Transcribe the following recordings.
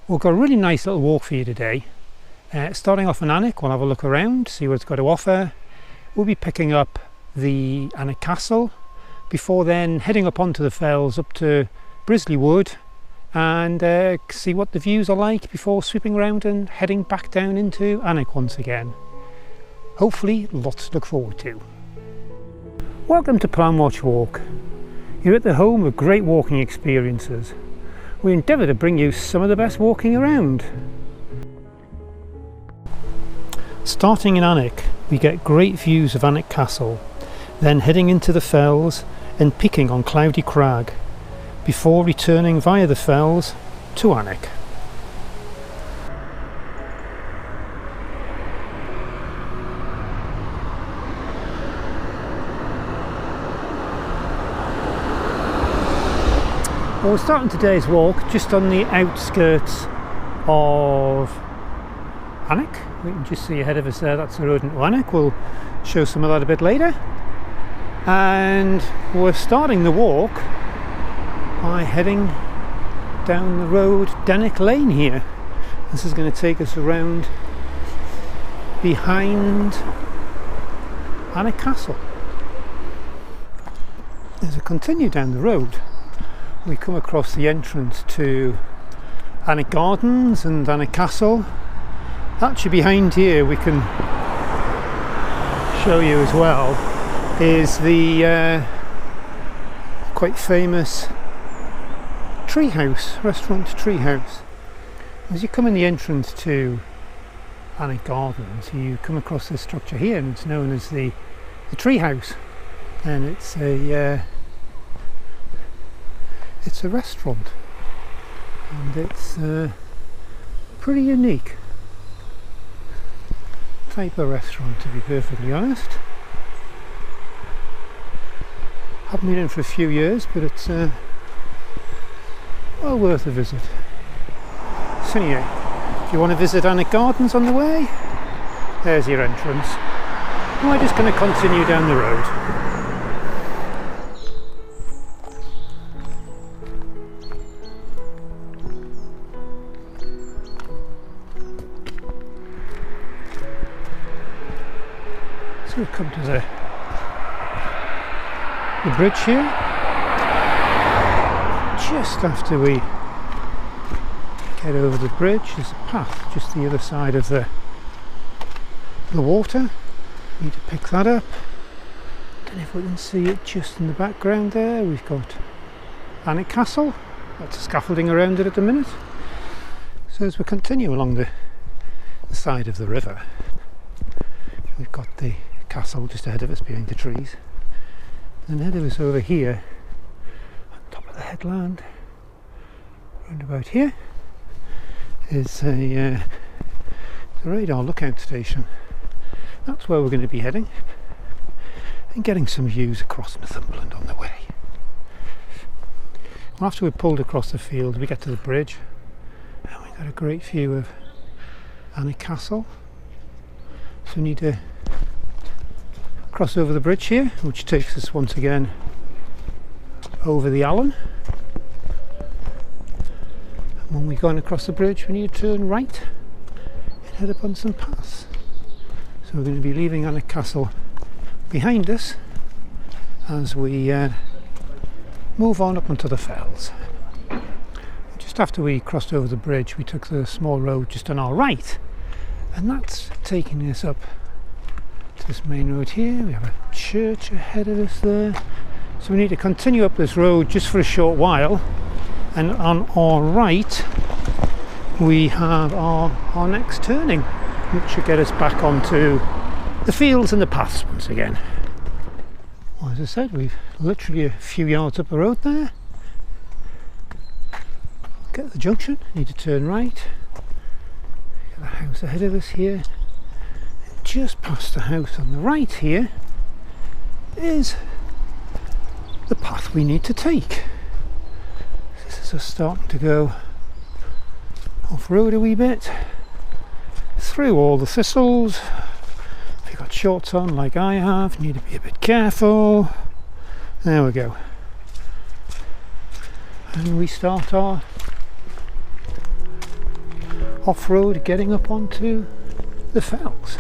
We've got a really nice little walk for you today. Starting off in Alnwick, we'll have a look around, see what it's got to offer. We'll be picking up the Alnwick Castle before then heading up onto the fells up to Brisley Wood and see what the views are like before sweeping around and heading back down into Alnwick once again. Hopefully lots to look forward to. Welcome to Plan Watch Walk. You're at the home of great walking experiences. We endeavour to bring you some of the best walking around. Starting in Alnwick, we get great views of Alnwick Castle, then heading into the fells and peaking on Cloudy Crag, before returning via the fells to Alnwick. Well, we're starting today's walk just on the outskirts of Alnwick. We can just see ahead of us there, that's the road into Alnwick. We'll show some of that a bit later. And we're starting the walk by heading down the road Dennick Lane here. This is going to take us around behind Alnwick Castle. As we continue down the road, we come across the entrance to Alnwick Gardens and Alnwick Castle. Actually behind here we can show you as well is the quite famous restaurant Treehouse. As you come in the entrance to Alnwick Gardens, you come across this structure here and it's known as the Treehouse, and it's a restaurant and it's pretty unique type of restaurant, to be perfectly honest. Haven't been in for a few years, but it's well worth a visit. So anyway, if you want to visit Alnwick Gardens on the way, there's your entrance. And we're just going to continue down the road. So we've come to the bridge here. Just after we get over the bridge, there's a path just the other side of the water. Need to pick that up. Don't know if we can see it just in the background there. We've got Alnwick Castle. Lots of scaffolding around it at the minute. So as we continue along the side of the river, we've got the castle just ahead of us behind the trees, and ahead of us over here on top of the headland round about here is the radar lookout station. That's where we're going to be heading and getting some views across Northumberland on the way. Well, after we've pulled across the field, we get to the bridge and we've got a great view of Alnwick Castle. So we need to cross over the bridge here, which takes us once again over the Allen. And when we've gone across the bridge, we need to turn right and head up on some paths. So we're going to be leaving Alnwick Castle behind us as we move on up onto the fells. Just after we crossed over the bridge, we took the small road just on our right, and that's taking us up to this main road here. We have a church ahead of us there, so we need to continue up this road just for a short while, and on our right we have our next turning, which should get us back onto the fields and the paths once again. Well, as I said, we've literally a few yards up the road there. Get to the junction, need to turn right. Got a house ahead of us here. Just past the house on the right here is the path we need to take. This is us starting to go off-road a wee bit, through all the thistles. If you've got shorts on like I have, you need to be a bit careful. There we go. And we start our off-road getting up onto the fells.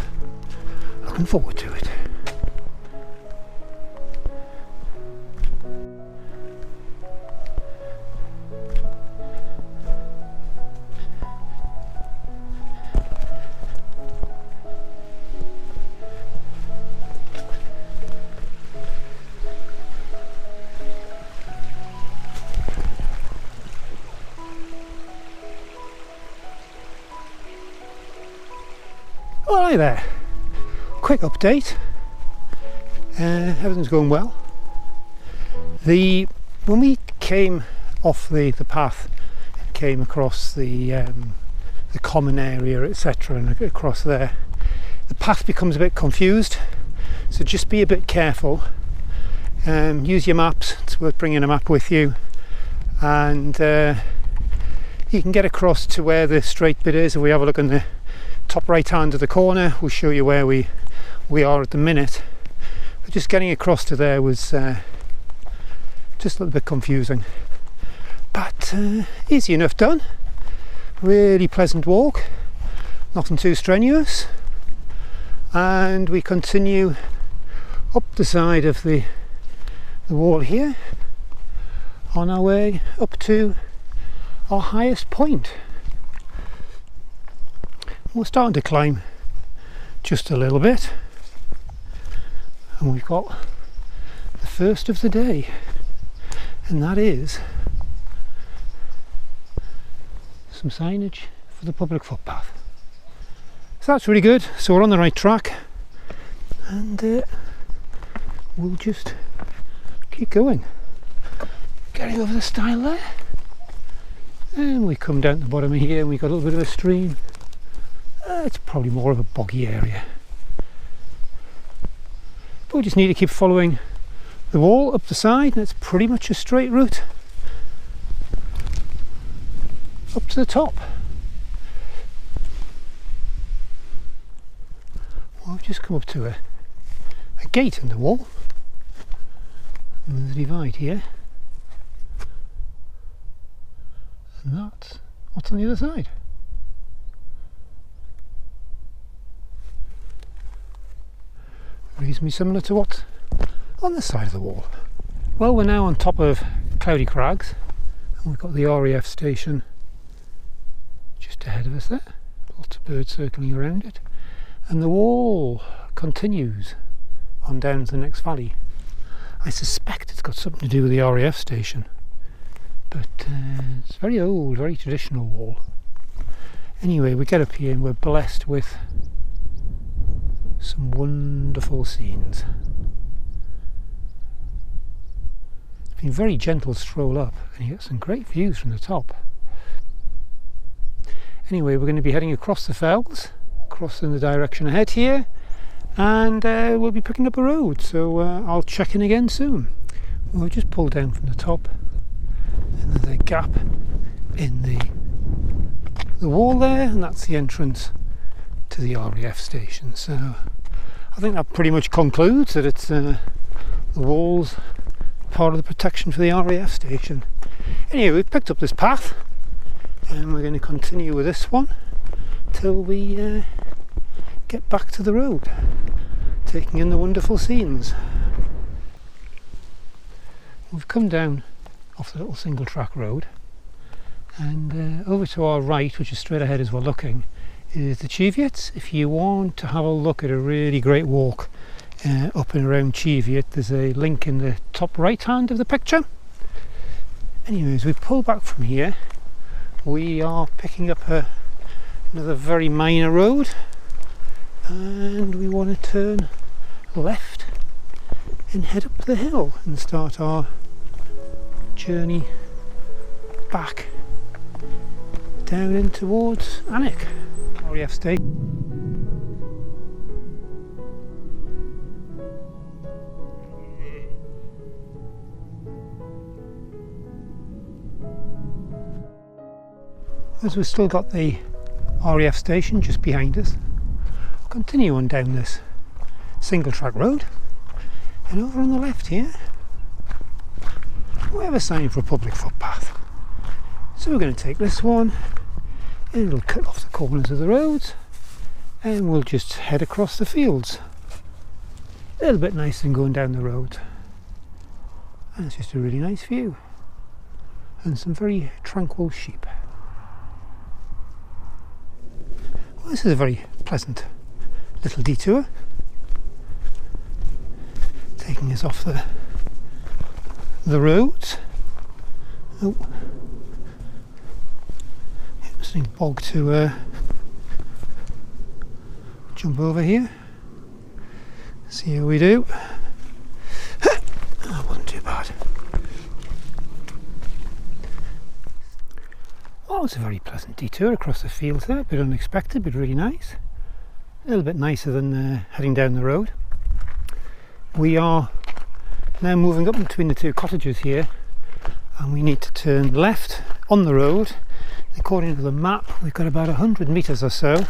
Looking forward to it. Well, hi there. Quick update. Everything's going well. When we came off the path, came across the common area, etc., and across there, the path becomes a bit confused. So just be a bit careful. Use your maps. It's worth bringing a map with you, and you can get across to where the straight bit is. If we have a look in the top right hand of the corner, we'll show you where we are at the minute. But just getting across to there was just a little bit confusing, but easy enough done. Really pleasant walk, nothing too strenuous, and we continue up the side of the wall here on our way up to our highest point. We're starting to climb just a little bit, and we've got the first of the day, and that is some signage for the public footpath. So that's really good. So we're on the right track, and we'll just keep going. Getting over the stile there, and we come down to the bottom of here, and we've got a little bit of a stream. It's probably more of a boggy area, but we just need to keep following the wall up the side, and it's pretty much a straight route up to the top. Well, we've just come up to a gate in the wall, and there's a divide here, and that's what's on the other side. Reasonably similar to what's on this side of the wall. Well, we're now on top of Cloudy Crags, and we've got the RAF station just ahead of us there. Lots of birds circling around it, and the wall continues on down to the next valley. I suspect it's got something to do with the RAF station, but it's very old, very traditional wall. Anyway, we get up here and we're blessed with some wonderful scenes. It's been a very gentle stroll up, and you get some great views from the top. Anyway, we're going to be heading across the fells, across in the direction ahead here, and we'll be picking up a road, so I'll check in again soon. We'll just pull down from the top, and there's a gap in the wall there, and that's the entrance to the RAF station. So I think that pretty much concludes that it's the walls part of the protection for the RAF station. Anyway, we've picked up this path, and we're going to continue with this one till we get back to the road, taking in the wonderful scenes. We've come down off the little single track road, and over to our right, which is straight ahead as we're looking, is the Cheviot. If you want to have a look at a really great walk up and around Cheviot, there's a link in the top right hand of the picture. Anyways, we pull back from here. We are picking up another very minor road, and we want to turn left and head up the hill and start our journey back down in towards Alnwick. RAF station. As we've still got the RAF station just behind us, we'll continue on down this single track road, and over on the left here we have a sign for a public footpath. So we're going to take this one, It'll cut off the corners of the roads and we'll just head across the fields. A little bit nicer than going down the road. And it's just a really nice view. And some very tranquil sheep. Well, this is a very pleasant little detour. Taking us off the roads. Oh. Interesting bog to jump over here. See how we do. That wasn't too bad. Well, it's a very pleasant detour across the fields there. A bit unexpected, but really nice. A little bit nicer than heading down the road. We are now moving up between the two cottages here, and we need to turn left on the road. According to the map, we've got about 100 metres or so,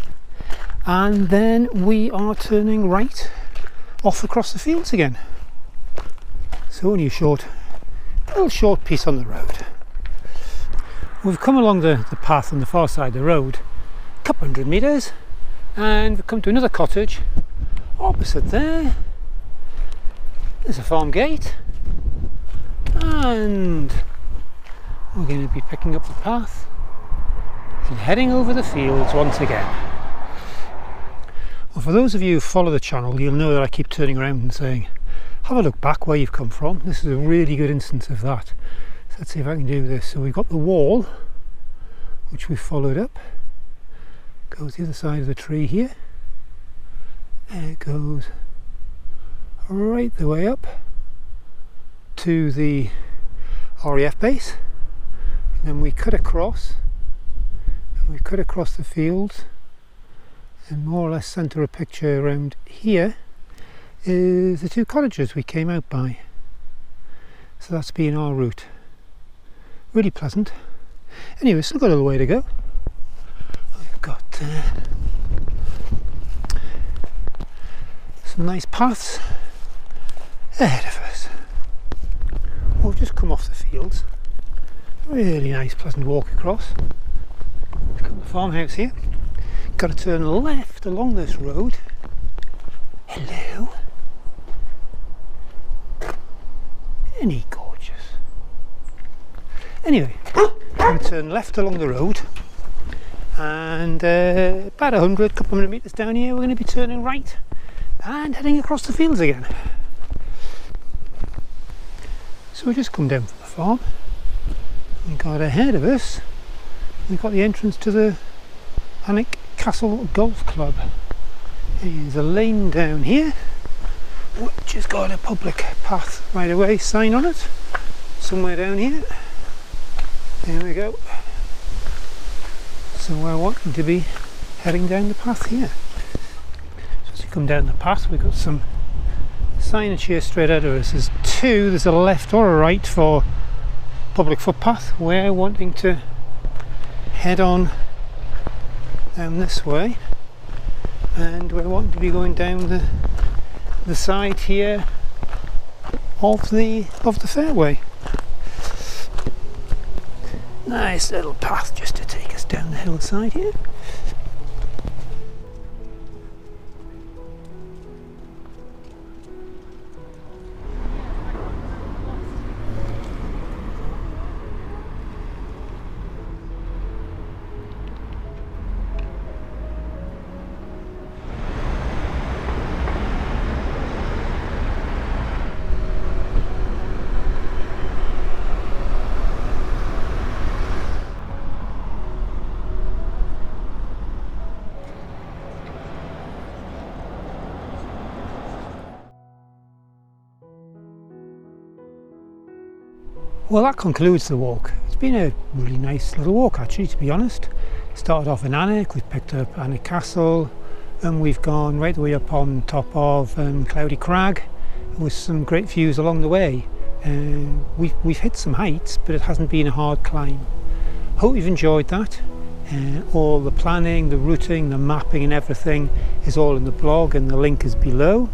and then we are turning right off across the fields again. So only a little short piece on the road. We've come along the path on the far side of the road, a couple hundred metres, and we've come to another cottage opposite there. There's a farm gate, and we're going to be picking up the path and heading over the fields once again. Well, for those of you who follow the channel, you'll know that I keep turning around and saying, have a look back where you've come from. This is a really good instance of that. So let's see if I can do this. So we've got the wall, which we've followed up. Goes the other side of the tree here. And it goes right the way up to the RAF base. And then we cut across. And we cut across the fields. And more or less centre a picture around here is the two cottages we came out by. So that's been our route. Really pleasant. Anyway, still got a little way to go. We've got some nice paths ahead of us. We've just come off the fields. Really nice, pleasant walk across. We've got the farmhouse here. Got to turn left along this road. Hello. Isn't he gorgeous? Anyway, we're going to turn left along the road, and about 100, couple of metres down here, we're going to be turning right and heading across the fields again. So we just come down from the farm. We got ahead of us, we've got the entrance to the Alnwick Castle Golf Club. There's a lane down here which has got a public path right away sign on it somewhere down here. There we go. So we're wanting to be heading down the path here. So as you come down the path, we've got some signage here straight ahead of us. There's a left or a right for public footpath. We're wanting to head on down this way, and we're wanting to be going down the side here of the fairway. Nice little path just to take us down the hillside here. Well, that concludes the walk. It's been a really nice little walk actually, to be honest. Started off in Alnwick, we've picked up Alnwick Castle, and we've gone right the way up on top of Cloudy Crag with some great views along the way. We've hit some heights, but it hasn't been a hard climb. Hope you've enjoyed that. All the planning, the routing, the mapping and everything is all in the blog, and the link is below.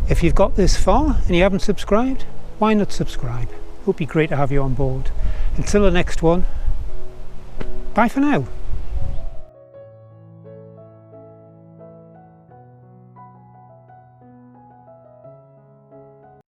If you've got this far and you haven't subscribed, why not subscribe? It would be great to have you on board. Until the next one, bye for now.